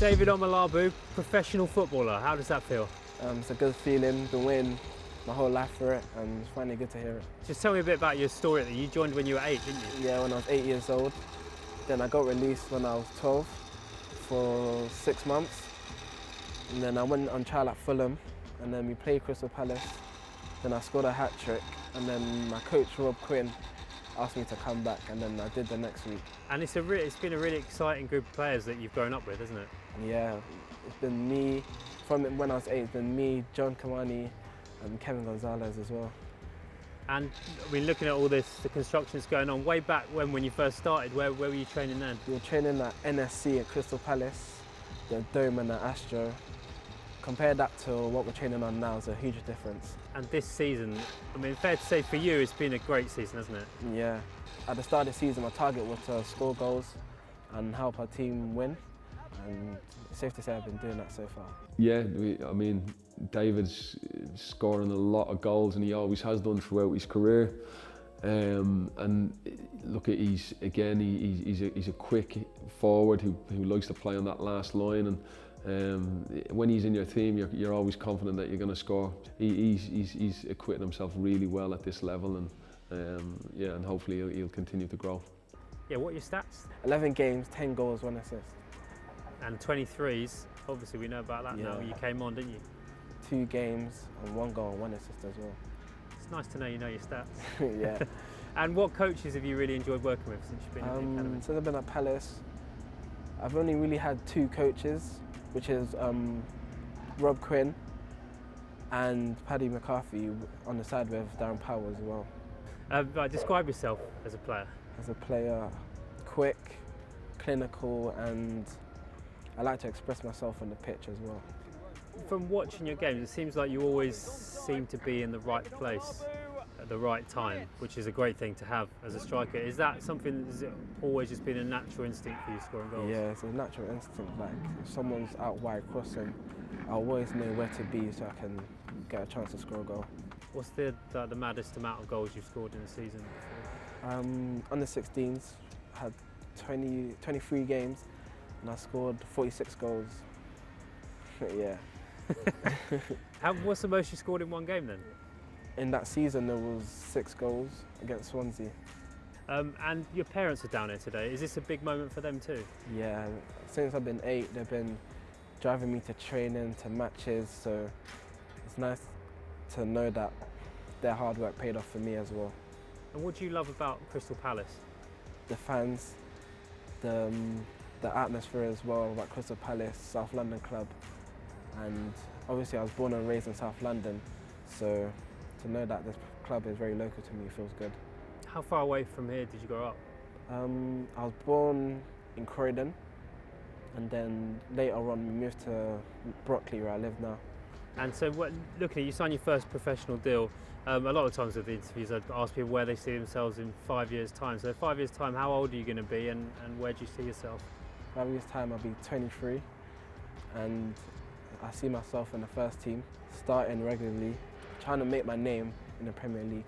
David Omilabu, professional footballer. How does that feel? It's a good feeling, been waiting my whole life for it, and it's finally good to hear it. Just tell me a bit about your story. You joined when you were 8, didn't you? Yeah, when I was 8 years old. Then I got released when I was 12 for 6 months. And then I went on trial at Fulham, and then we played Crystal Palace. Then I scored a hat-trick, and then my coach, Rob Quinn, asked me to come back, and then I did the next week. And it's been a really exciting group of players that you've grown up with, isn't it? Yeah, it's been me, from when I was 8, it's been me, John Kamani, and Kevin Gonzalez as well. And I mean, looking at all this, the construction that's going on, way back when you first started, where were you training then? We were training at NSC at Crystal Palace, the Dome and the Astro. Compare that to what we're training on now, it's a huge difference. And this season, I mean, fair to say for you, it's been a great season, hasn't it? Yeah. At the start of the season, my target was to score goals and help our team win. And it's safe to say I've been doing that so far. Yeah, I mean, David's scoring a lot of goals, and he always has done throughout his career. And look, he's a quick forward who likes to play on that last line. And when he's in your team, you're always confident that you're going to score. He's acquitting himself really well at this level, and yeah, and hopefully he'll continue to grow. Yeah, what are your stats? 11 games, 10 goals, 1 assist. And 23s, obviously we know about that now. You came on, didn't you? 2 games and 1 goal and 1 assist as well. It's nice to know you know your stats. Yeah. And what coaches have you really enjoyed working with since you've been in the academy? Since I've been at Palace, I've only really had 2 coaches, which is Rob Quinn and Paddy McCarthy on the side with Darren Powell as well. Describe yourself as a player. As a player, quick, clinical, and I like to express myself on the pitch as well. From watching your games, it seems like you always seem to be in the right place at the right time, which is a great thing to have as a striker. Is that something that's always just been a natural instinct for you scoring goals? Yeah, it's a natural instinct. Like, if someone's out wide crossing, I always know where to be so I can get a chance to score a goal. What's the maddest amount of goals you've scored in a season? Under 16s, I had 23 games and I scored 46 goals. Yeah. What's the most you scored in one game then? In that season there was 6 goals against Swansea. And your parents are down here today. Is this a big moment for them too? Yeah, since I've been 8 they've been driving me to training, to matches, so it's nice to know that their hard work paid off for me as well. And what do you love about Crystal Palace? The fans, the atmosphere as well, like Crystal Palace, South London club. And obviously I was born and raised in South London, so to know that this club is very local to me feels good. How far away from here did you grow up? I was born in Croydon, and then later on we moved to Brockley where I live now. And so looking at you, signed your first professional deal. A lot of times with the interviews I'd ask people where they see themselves in 5 years' time. So 5 years' time, how old are you going to be, and where do you see yourself? 5 years' time I'll be 23, and I see myself in the first team, starting regularly, trying to make my name in the Premier League.